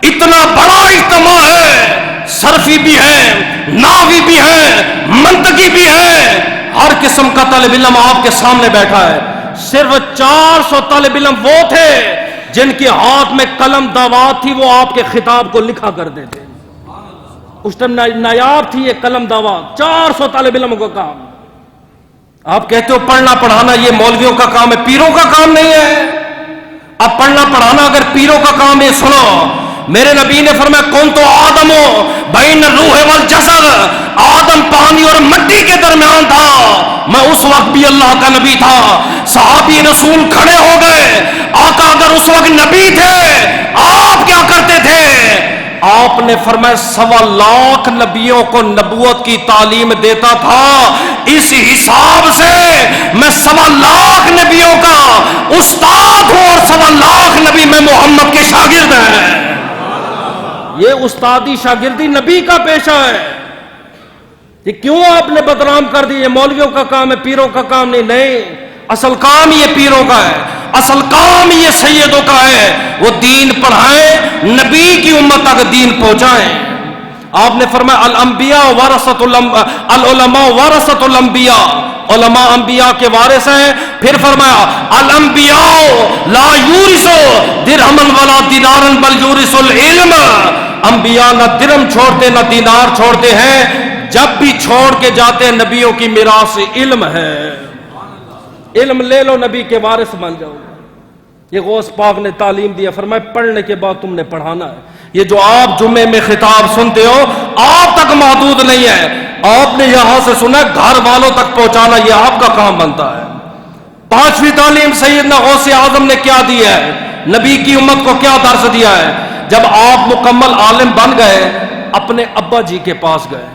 اتنا بڑا اجتماع ہے، صرفی بھی ہے، ناوی بھی ہے، منطقی بھی ہے، ہر قسم کا طالب علم آپ کے سامنے بیٹھا ہے۔ صرف 400 طالب علم وہ تھے جن کے ہاتھ میں قلم دعوات تھی، وہ آپ کے خطاب کو لکھا کرتے تھے۔ اس ٹائم نایاب تھی یہ قلم دعوات، 400 طالب علموں کا کام۔ آپ کہتے ہو پڑھنا پڑھانا یہ مولویوں کا کام ہے، پیروں کا کام نہیں ہے۔ اب پڑھنا پڑھانا اگر پیروں کا کام ہے، سنو میرے نبی نے فرمایا کون تو آدم ہو بین روح والجسد، آدم پانی اور مٹی کے درمیان تھا، میں اس وقت بھی اللہ کا نبی تھا۔ صحابی رسول کھڑے ہو گئے، آقا اگر اس وقت نبی تھے آپ کیا کرتے تھے؟ آپ نے فرمایا 1.25 لاکھ نبیوں کو نبوت کی تعلیم دیتا تھا، اس حساب سے میں 1.25 لاکھ نبیوں کا استاد ہوں اور 1.25 لاکھ نبی میں محمد کے شاگرد ہیں۔ یہ استادی شاگردی نبی کا پیشہ ہے۔ یہ کیوں آپ نے بدنام کر دی؟ یہ مولویوں کا کام ہے، پیروں کا کام نہیں۔ نہیں، اصل کام یہ پیروں کا ہے، اصل کام یہ سیدوں کا ہے، وہ دین پڑھائیں، نبی کی امت تک دین پہنچائیں۔ آپ نے فرمایا العلماء ورثۃ الانبیاء، علماء انبیاء کے وارث ہیں۔ پھر فرمایا الانبیاء لا یورثوا درہما ولا دینارا بل یورثوا العلم، انبیاء نہ درہم چھوڑتے نہ دینار چھوڑتے ہیں، جب بھی چھوڑ کے جاتے ہیں نبیوں کی میراث علم ہے۔ علم لے لو، نبی کے وارث بن جاؤ۔ یہ غوث پاک نے تعلیم دیا، فرمایا پڑھنے کے بعد تم نے پڑھانا ہے۔ یہ جو آپ جمعے میں خطاب سنتے ہو آپ تک محدود نہیں ہے، آپ نے یہاں سے سنا گھر والوں تک پہنچانا یہ آپ کا کام بنتا ہے۔ 5ویں تعلیم سیدنا غوث اعظم نے کیا دی ہے، نبی کی امت کو کیا درس دیا ہے؟ جب آپ مکمل عالم بن گئے اپنے ابا جی کے پاس گئے،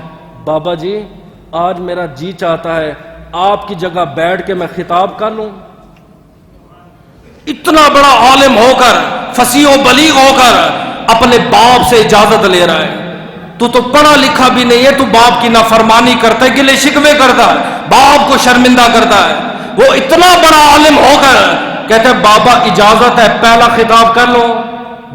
بابا جی آج میرا جی چاہتا ہے آپ کی جگہ بیٹھ کے میں خطاب کر لوں۔ اتنا بڑا عالم ہو کر، فصیح و بلیغ ہو کر اپنے باپ سے اجازت لے رہا ہے۔ تو پڑھا لکھا بھی نہیں ہے، تو باپ کی نافرمانی کرتا ہے، گلے شکوے کرتا ہے، باپ کو شرمندہ کرتا ہے۔ وہ اتنا بڑا عالم ہو کر کہتے ہیں بابا اجازت ہے پہلا خطاب کر لو؟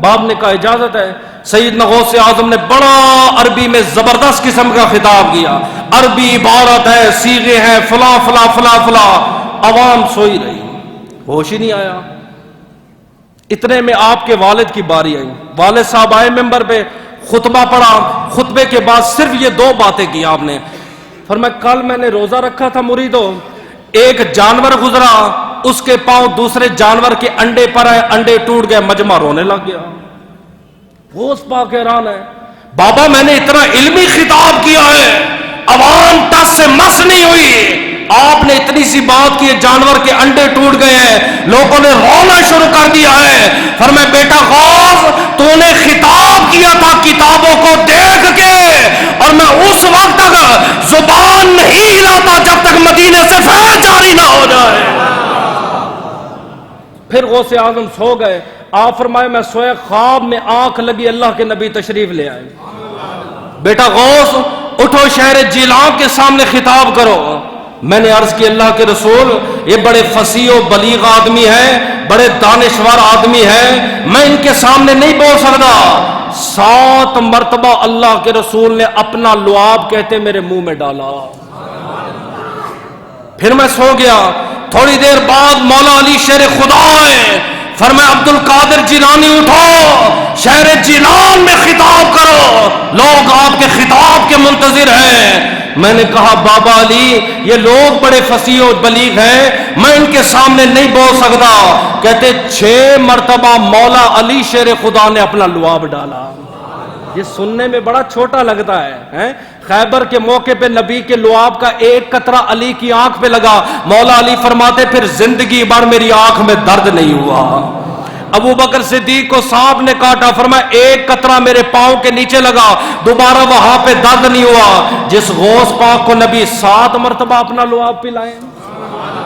باپ نے کہا اجازت ہے۔ سیدنا غوث اعظم نے بڑا عربی میں زبردست قسم کا خطاب کیا، عربی عبارت ہے، صیغے ہیں، فلاں فلاں فلاں فلاں، عوام سوئی رہی، ہوش ہی نہیں آیا۔ اتنے میں آپ کے والد کی باری آئی، والد صاحب آئے ممبر پہ، خطبہ پڑھا، خطبے کے بعد صرف یہ 2 باتیں کی آپ نے. فرمایا کل میں نے روزہ رکھا تھا مریدوں، ایک جانور گزرا، اس کے پاؤں دوسرے جانور کے انڈے پر آئے، انڈے ٹوٹ گئے، مجمع رونے لگ گیا. غوث پاک حیران ہے، بابا میں نے اتنا علمی خطاب کیا ہے، عوام ٹس سے مس نہیں ہوئی، آپ نے اتنی سی بات کی، جانور کے انڈے ٹوٹ گئے ہیں، لوگوں نے رونا شروع کر دیا ہے. فرمایا بیٹا غوث، تو نے خطاب کیا تھا کتابوں کو دیکھ کے، اور میں اس وقت تک زبان نہیں ہلاتا جب تک مدینے سے فیض جاری نہ ہو جائے. پھر غوث اعظم سو گئے. آپ فرمائے میں سویا، خواب میں آنکھ لگی، اللہ کے نبی تشریف لے آئے. بیٹا غوث اٹھو، شہر جیلان کے سامنے خطاب کرو. میں نے عرض کی اللہ کے رسول، یہ بڑے فصیح و بلیغ آدمی ہیں، بڑے دانشور آدمی ہیں، میں ان کے سامنے نہیں بول سکتا. 7 مرتبہ اللہ کے رسول نے اپنا لعاب کہتے میرے منہ میں ڈالا. پھر میں سو گیا. تھوڑی دیر بعد مولا علی شیر خدا ہے، فرمایا عبد القادر جیلانی اٹھو، شہر جیلان میں خطاب کرو، لوگ آپ کے خطاب کے منتظر ہیں. میں نے کہا بابا علی یہ لوگ بڑے فصیح و بلیغ ہیں، میں ان کے سامنے نہیں بول سکتا. کہتے 6 مرتبہ مولا علی شیر خدا نے اپنا لعاب ڈالا. یہ سننے میں بڑا چھوٹا لگتا ہے. خیبر کے موقع پہ نبی کے لعاب کا ایک قطرہ علی کی آنکھ پہ لگا. مولا علی فرماتے پھر زندگی بھر میری آنکھ میں درد نہیں ہوا. ابو بکر صدیق کو سانپ نے کاٹا، فرمایا ایک قطرہ میرے پاؤں کے نیچے لگا، دوبارہ وہاں پہ درد نہیں ہوا. جس غوث پاک کو نبی 7 مرتبہ اپنا لعاب پلائے،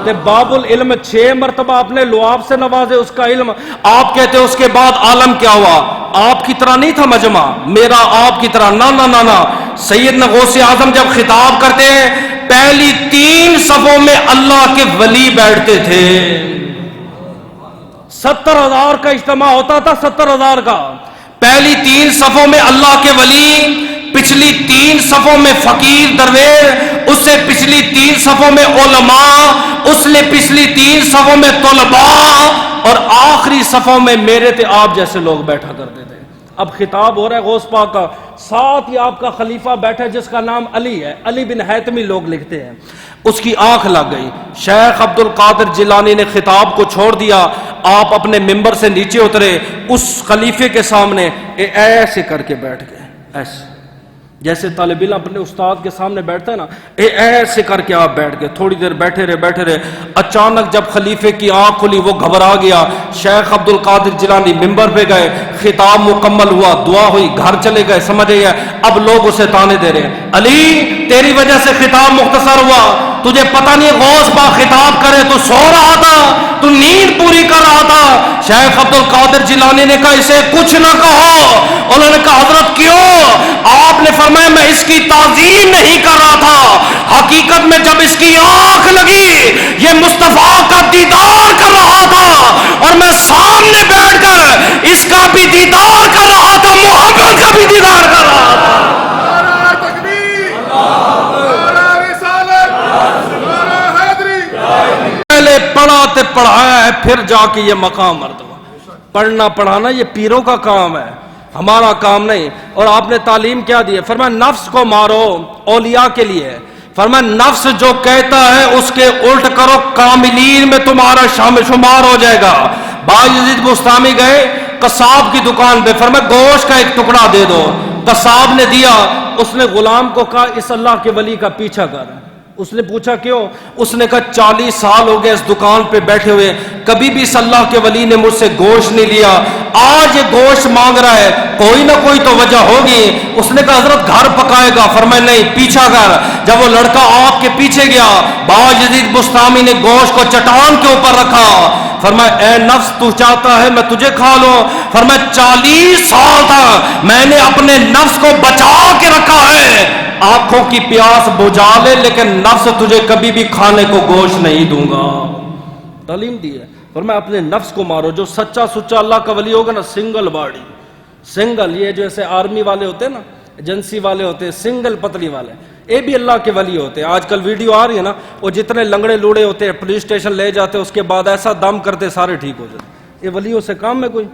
تے باب العلم 6 مرتبہ اپنے لعاب سے نوازے، اس کا علم. آپ کہتے اس کے بعد عالم کیا ہوا؟ آپ کی طرح نہیں تھا مجمع، میرا آپ کی طرح نہ. سیدنا غوث اعظم جب خطاب کرتے ہیں، پہلی 3 صفوں میں اللہ کے ولی بیٹھتے تھے. 70,000 کا اجتماع ہوتا تھا، 70,000 کا. پہلی 3 صفوں میں اللہ کے ولی، پچھلی 3 صفوں میں فقیر درویش، اس سے پچھلی 3 صفوں میں علماء، اس نے پچھلی 3 صفوں میں طلباء، اور آخری صفوں میں میرے تھے آپ جیسے لوگ بیٹھا کرتے تھے. اب خطاب ہو رہا ہے غوث پاک کا، ساتھ ہی آپ کا خلیفہ بیٹھا ہے جس کا نام علی ہے، علی بن حیتمی لوگ لکھتے ہیں. اس کی آنکھ لگ گئی. شیخ عبد القادر جیلانی نے خطاب کو چھوڑ دیا، آپ اپنے ممبر سے نیچے اترے، اس خلیفے کے سامنے ایسے کر کے بیٹھ گئے، ایسے جیسے طالب علم اپنے استاد کے سامنے بیٹھتا ہے نا، ایسے کر کے آپ بیٹھ گئے. تھوڑی دیر بیٹھے رہے. اچانک جب خلیفے کی آنکھ کھلی وہ گھبرا گیا. شیخ عبد القادر جیلانی ممبر پہ گئے، خطاب مکمل ہوا، دعا ہوئی، گھر چلے گئے. سمجھ گئے اب لوگ اسے تانے دے رہے ہیں، علی تیری وجہ سے خطاب مختصر ہوا، تجھے پتہ نہیں غوث پاک خطاب کرے تو سو رہا تھا، تو نیند پوری کر رہا تھا. شیخ عبد القادر جیلانی نے کہا اسے کچھ نہ کہو. انہوں نے کہا حضرت کیوں؟ آپ نے فرمایا میں اس کی تعظیم نہیں کر رہا تھا، حقیقت میں جب اس کی آنکھ لگی یہ مصطفیٰ کا دیدار کر رہا تھا، اور میں سامنے بیٹھ کر اس کا بھی دیدار کر رہا تھا، محمد کا بھی دیدار کر رہا تھا. پہلے پڑھا تے پڑھایا ہے، پھر جا کے یہ مقام مرتبہ. پڑھنا پڑھانا یہ پیروں کا کام ہے، ہمارا کام نہیں. اور آپ نے تعلیم کیا دی ہے؟ فرمایا نفس کو مارو، اولیاء کے لیے. فرمایا نفس جو کہتا ہے اس کے الٹ کرو، کاملین میں تمہارا شامل شمار ہو جائے گا. باجزید بستامی گئے قصاب کی دکان پہ، فرمایا گوشت کا ایک ٹکڑا دے دو. قصاب نے دیا. اس نے غلام کو کہا اس اللہ کے ولی کا پیچھا کر. اس نے پوچھا کیوں؟ اس نے کہا 40 سال ہو گئے اس دکان پہ بیٹھے ہوئے، کبھی بھی اس اللہ کے ولی نے مجھ سے گوشت نہیں لیا، آج یہ گوشت مانگ رہا ہے، کوئی نہ کوئی تو وجہ ہوگی. اس نے کہا حضرت گھر پکائے گا. فرمایا نہیں، پیچھا کر. جب وہ لڑکا آپ کے پیچھے گیا، باجزید بستامی نے گوشت کو چٹان کے اوپر رکھا. فرمایا اے نفس تو چاہتا ہے میں تجھے کھا لوں؟ فرمایا 40 سال تک میں نے اپنے نفس کو بچا کے رکھا ہے، آنکھوں کی پیاس بجھا لے لیکن نفس تجھے کبھی بھی کھانے کو گوشت نہیں دوں گا. تعلیم دی ہے. فرمایا اپنے نفس کو مارو. جو سچا سچا اللہ کا ولی ہوگا نا، سنگل باڈی، سنگل، یہ جو ایسے آرمی والے ہوتے ہیں نا، ایجنسی والے ہوتے ہیں، سنگل پتلی والے، یہ بھی اللہ کے ولی ہوتے ہیں. آج کل ویڈیو آ رہی ہے نا، وہ جتنے لنگڑے لوڑے ہوتے ہیں پولیس اسٹیشن لے جاتے ہیں، اس کے بعد ایسا دم کرتے سارے ٹھیک ہو جاتے. یہ ولیوں سے کام میں کوئی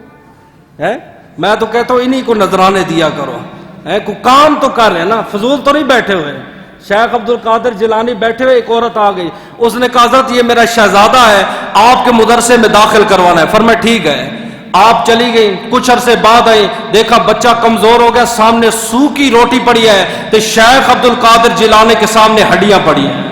ہے؟ میں تو کہتا ہوں انہی کو نذرانے دیا کرو. کوئی کام تو کر رہے ہیں نا، فضول تو نہیں بیٹھے ہوئے. شیخ عبد القادر جیلانی بیٹھے ہوئے، ایک عورت آ گئی، اس نے کہا حضرت یہ میرا شہزادہ ہے، آپ کے مدرسے میں داخل کروانا ہے. فرمایا ٹھیک ہے. آپ چلی گئی، کچھ عرصے بعد آئی، دیکھا بچہ کمزور ہو گیا، سامنے سوکھی روٹی پڑی ہے تو شیخ عبد القادر جیلانی کے سامنے ہڈیاں پڑی ہیں.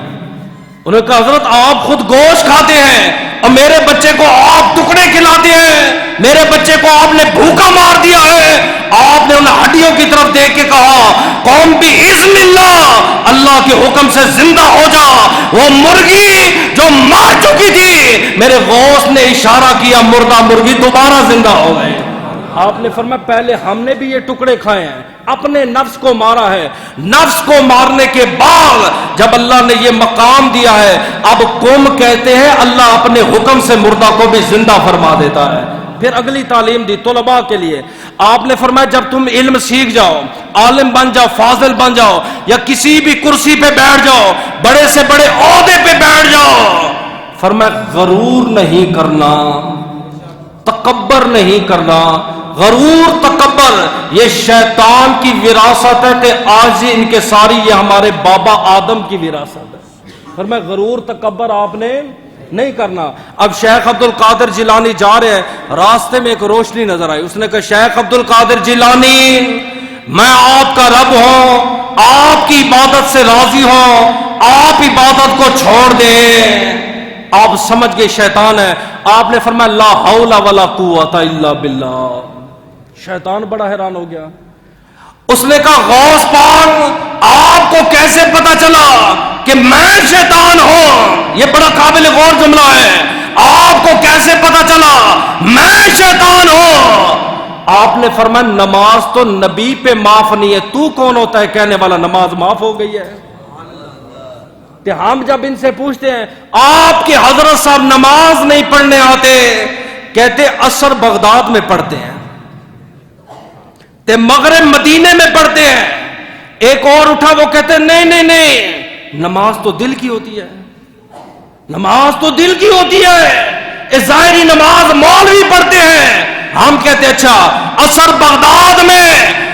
انہوں نے کہا حضرت آپ خود گوشت کھاتے ہیں اور میرے بچے کو آپ ٹکڑے کھلاتے ہیں، میرے بچے کو آپ نے بھوکا مار دیا ہے. آپ نے ان ہڈیوں کی طرف دیکھ کے کہا قوم بھی اذن اللہ، اللہ کے حکم سے زندہ ہو جا. وہ مرغی جو مر چکی تھی، میرے غوث نے اشارہ کیا، مردہ مرغی دوبارہ زندہ ہو گئے. آپ نے فرمایا پہلے ہم نے بھی یہ ٹکڑے کھائے ہیں، اپنے نفس کو مارا ہے. نفس کو مارنے کے بعد جب اللہ نے یہ مقام دیا ہے، اب قوم کہتے ہیں اللہ اپنے حکم سے مردہ کو بھی زندہ فرما دیتا ہے. پھر اگلی تعلیم دی طلباء کے لیے. آپ نے فرمایا جب تم علم سیکھ جاؤ، عالم بن جاؤ، فاضل بن جاؤ، یا کسی بھی کرسی پہ بیٹھ جاؤ، بڑے سے بڑے عہدے پہ بیٹھ جاؤ، فرمایا غرور نہیں کرنا، تکبر نہیں کرنا. غرور تکبر یہ شیطان کی وراثت ہے کہ آج ان کے ساری یہ ہمارے بابا آدم کی وراثت ہے. فرمایا غرور تکبر آپ نے نہیں کرنا. اب شیخ عبد القادر جیلانی جا رہے ہیں، راستے میں ایک روشنی نظر آئی. اس نے کہا شیخ عبد القادر جیلانی میں آپ کا رب ہوں، آپ کی عبادت سے راضی ہوں، آپ عبادت کو چھوڑ دیں. آپ سمجھ گئے شیطان ہے. آپ نے فرمایا لا حول ولا قوت الا باللہ. شیطان بڑا حیران ہو گیا. اس نے کہا غوث پاک آپ کو کیسے پتا چلا کہ میں شیطان ہوں؟ یہ بڑا قابل غور جملہ ہے. آپ کو کیسے پتا چلا میں شیطان ہوں؟ آپ نے فرمایا نماز تو نبی پہ معاف نہیں ہے، تو کون ہوتا ہے کہنے والا نماز معاف ہو گئی ہے؟ کہ ہم جب ان سے پوچھتے ہیں آپ کے حضرت صاحب نماز نہیں پڑھنے آتے، کہتے عصر بغداد میں پڑھتے ہیں، تے مغرب مدینے میں پڑھتے ہیں. ایک اور اٹھا وہ کہتے نہیں نہیں نہیں، نماز تو دل کی ہوتی ہے، نماز تو دل کی ہوتی ہے، ظاہری نماز مولوی پڑھتے ہیں. ہم کہتے اچھا عصر بغداد میں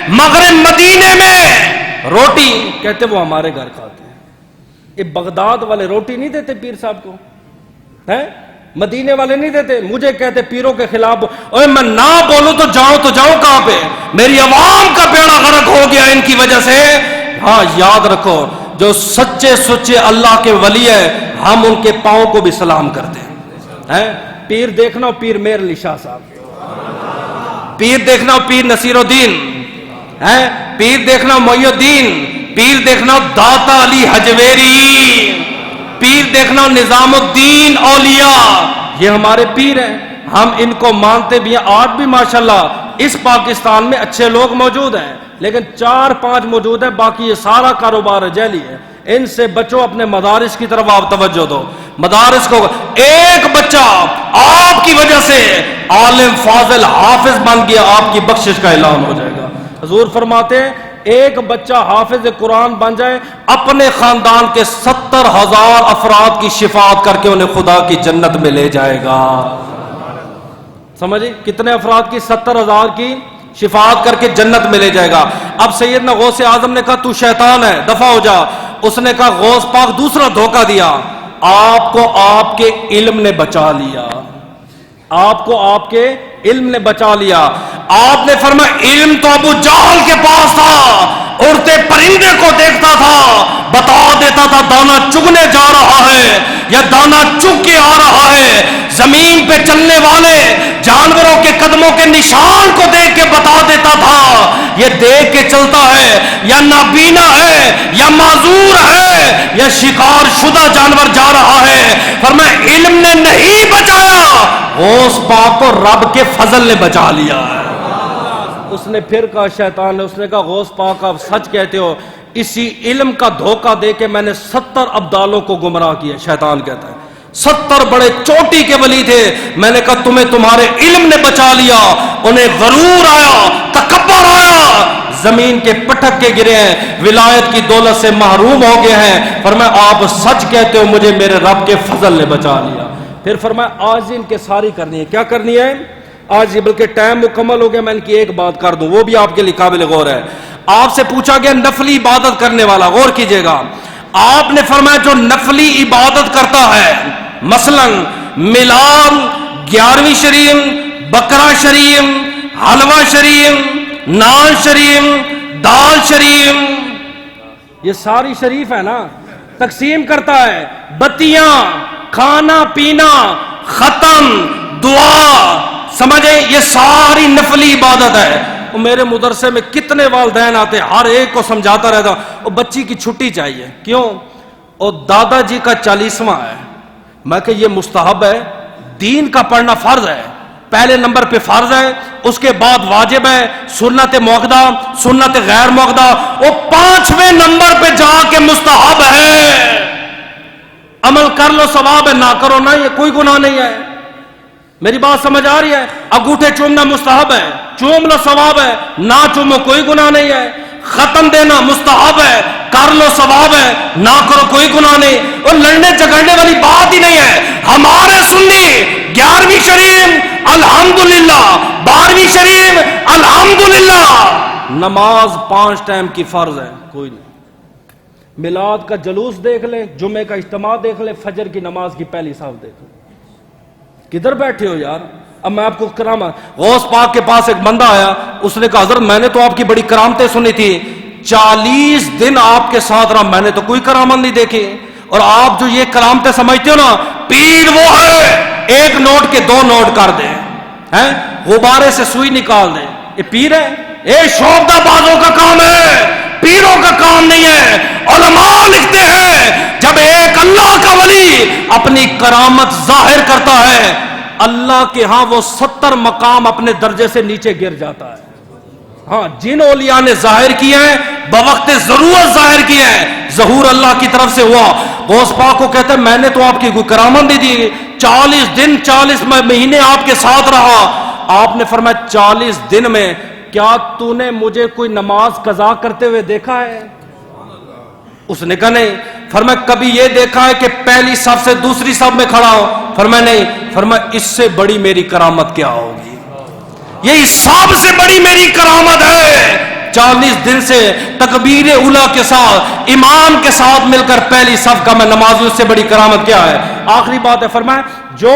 مغرب مدینے میں روٹی، کہتے وہ ہمارے گھر کھاتے ہیں. یہ بغداد والے روٹی نہیں دیتے پیر صاحب کو، ہیں مدینے والے نہیں دیتے. مجھے کہتے پیروں کے خلاف، اوے میں نہ بولوں تو جاؤں کہاں پہ؟ میری عوام کا بیڑا غرق ہو گیا ان کی وجہ سے. ہاں یاد رکھو جو سچے سچے اللہ کے ولی ہے ہم ان کے پاؤں کو بھی سلام کرتے ہیں. پیر دیکھنا ہو پیر میر علی شاہ صاحب، پیر دیکھنا ہو پیر نصیر الدین، پیر دیکھنا ہو محی الدین، پیر دیکھنا ہو داتا علی حجویری، پیر دیکھنا نظام الدین اولیاء. یہ ہمارے پیر ہیں، ہم ان کو مانتے بھی ہیں. آج بھی ماشاءاللہ اس پاکستان میں اچھے لوگ موجود ہیں، لیکن 4-5 موجود ہیں، باقی یہ سارا کاروبار جعلی ہے. ان سے بچو، اپنے مدارس کی طرف آپ توجہ دو. مدارس کو ایک بچہ آپ کی وجہ سے عالم فاضل حافظ بن گیا، آپ کی بخشش کا اعلان ہو جائے گا. حضور فرماتے ہیں ایک بچہ حافظ قرآن بن جائے، اپنے خاندان کے 70,000 افراد کی شفاعت کر کے انہیں خدا کی جنت میں لے جائے گا. سمجھے کتنے افراد کی؟ 70,000 کی شفاعت کر کے جنت میں لے جائے گا. اب سیدنا غوث اعظم نے کہا تو شیطان ہے، دفع ہو جا. اس نے کہا غوث پاک دوسرا دھوکہ دیا، آپ کو آپ کے علم نے بچا لیا، آپ کو آپ کے علم نے بچا لیا. آپ نے فرمایا علم تو ابو جہل کے پاس تھا، اڑتے پرندے کو دیکھتا تھا، بتا دیتا تھا دانا چگنے جا رہا ہے یا دانا چگ کے آ رہا ہے. زمین پہ چلنے والے جانوروں کے قدموں کے نشان کو دیکھ کے بتا دیتا تھا یہ دیکھ کے چلتا ہے یا نابینا ہے یا معذور ہے یا شکار شدہ جانور جا رہا ہے. فرمایا علم نے نہیں بچایا، غوث پاک کو رب کے فضل نے بچا لیا ہے. اس نے پھر کہا شیطان نے، اس نے کہا غوث پاک آپ سچ کہتے ہو، اسی علم کا دھوکہ دے کے میں نے 70 ابدالوں کو گمراہ کیا. شیطان کہتا ہے 70 بڑے چوٹی کے ولی تھے، میں نے کہا تمہیں تمہارے علم نے بچا لیا. انہیں غرور آیا، تکبر آیا، زمین کے پٹک کے گرے ہیں، ولایت کی دولت سے محروم ہو گئے ہیں. فرمایا آپ سچ کہتے ہو، مجھے میرے رب کے فضل نے بچا لیا. پھر فرمایا آج ان کے ساری کرنی ہے. کیا کرنی ہے؟ آج یہ بلکہ ٹائم مکمل ہو گیا، میں ان کی ایک بات کر دوں، وہ بھی آپ کے لیے قابل غور ہے۔ آپ سے پوچھا گیا نفلی عبادت کرنے والا، غور کیجئے گا، آپ نے فرمایا جو نفلی عبادت کرتا ہے، مثلا میلاد، 11ویں شریف، بکرا شریف، حلوہ شریف، نان شریف، دال شریف، یہ ساری شریف ہے نا، تقسیم کرتا ہے، بتیاں، کھانا پینا، ختم، دعا، سمجھیں یہ ساری نفلی عبادت ہے۔ میرے مدرسے میں کتنے والدین آتے ہیں، ہر ایک کو سمجھاتا رہتا ہوں، اور بچی کی چھٹی چاہیے، کیوں؟ اور دادا جی کا 40واں ہے، میں کہ یہ مستحب ہے، دین کا پڑھنا فرض ہے، پہلے نمبر پہ فرض ہے، اس کے بعد واجب ہے، سنت موقدہ، سنت غیر موقدہ، وہ 5ویں نمبر پہ جا کے مستحب ہے۔ عمل کر لو ثواب ہے، نہ کرو نہ، یہ کوئی گناہ نہیں ہے۔ میری بات سمجھ آ رہی ہے؟ انگوٹھے چومنا مستحب ہے، چوم لو ثواب ہے، نہ چومو کوئی گناہ نہیں ہے۔ ختم دینا مستحب ہے، کر لو ثواب ہے، نہ کرو کوئی گناہ نہیں۔ اور لڑنے جھگڑنے والی بات ہی نہیں ہے۔ ہمارے سنی 11ویں شریف الحمدللہ، 12ویں شریف الحمدللہ، نماز 5 ٹائم کی فرض ہے، کوئی نہیں۔ میلاد کا جلوس دیکھ لیں، جمعے کا اجتماع دیکھ لیں، فجر کی نماز کی پہلی صف دیکھ لیں۔ کدھر بیٹھے ہو یار؟ اب میں آپ کو کرامت، غوث پاک کے پاس ایک بندہ آیا، اس نے کہا حضرت میں نے تو آپ کی بڑی کرامتیں سنی تھی، 40 دن آپ کے ساتھ رہا، میں نے تو کوئی کرامت نہیں دیکھی، اور آپ جو یہ کرامتیں سمجھتے ہو نا، پیر وہ ہے 1 نوٹ کے 2 نوٹ کر دے، غبارے سے سوئی نکال دے، یہ پیر ہے؟ یہ شوبدہ بازوں کا کام ہے، پیروں کا کام نہیں ہے۔ علماء لکھتے ہیں جب ایک اللہ کا ولی اپنی کرامت ظاہر کرتا ہے، اللہ کے ہاں وہ 70 مقام اپنے درجے سے نیچے گر جاتا ہے۔ ہاں جن اولیاء نے ظاہر کیا ہے بوقت ضرورت ظاہر کیا ہے، ظہور اللہ کی طرف سے ہوا۔ غوث پاک کو کہتے ہیں میں نے تو آپ کی کوئی کرامت نہیں دی، 40 دن 40 مہینے آپ کے ساتھ رہا۔ آپ نے فرمایا 40 دن میں کیا تو نے مجھے کوئی نماز قضا کرتے ہوئے دیکھا ہے؟ اس نے کہا نہیں۔ فرمایا کبھی یہ دیکھا ہے کہ پہلی صف سے دوسری صف میں کھڑا ہو؟ فرمایا نہیں۔ فرمایا اس سے بڑی میری کرامت کیا ہوگی؟ یہی سب سے بڑی میری کرامت ہے، 40 دن سے تکبیر اولیٰ کے ساتھ امام کے ساتھ مل کر پہلی صف کا میں نمازی، اس سے بڑی کرامت کیا ہے؟ آخری بات ہے، فرمایا جو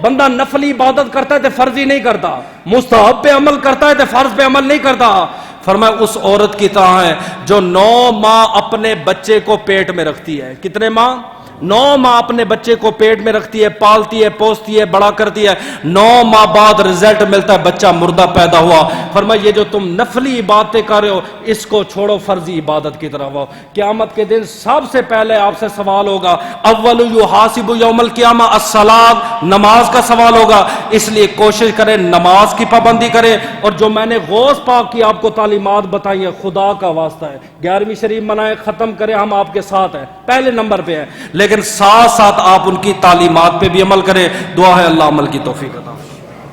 بندہ نفلی عبادت کرتا ہے تو فرضی نہیں کرتا، مستحب پہ عمل کرتا ہے تو فرض پہ عمل نہیں کرتا۔ فرمایا اس عورت کی طرح ہے جو 9 ماہ اپنے بچے کو پیٹ میں رکھتی ہے۔ کتنے ماہ؟ 9 ماہ اپنے بچے کو پیٹ میں رکھتی ہے، پالتی ہے، پوستی ہے، بڑا کرتی ہے، 9 ماہ بعد رزلٹ ملتا ہے بچہ مردہ پیدا ہوا۔ فرمایا یہ جو تم نفلی عبادتیں کر رہے ہو اس کو چھوڑو، فرضی عبادت کی طرف آؤ۔ قیامت کے دن سب سے پہلے آپ سے سوال ہوگا، اول یحاسب یوم القیامہ الصلاۃ، نماز کا سوال ہوگا۔ اس لیے کوشش کریں نماز کی پابندی کریں، اور جو میں نے غوث پاک کی آپ کو تعلیمات بتائی ہیں خدا کا واسطہ ہے، 11ویں شریف منائے، ختم کریں، ہم آپ کے ساتھ ہیں، پہلے نمبر پہ ہیں، لیکن ساتھ ساتھ آپ ان کی تعلیمات پہ بھی عمل کریں۔ دعا ہے اللہ عمل کی توفیق عطا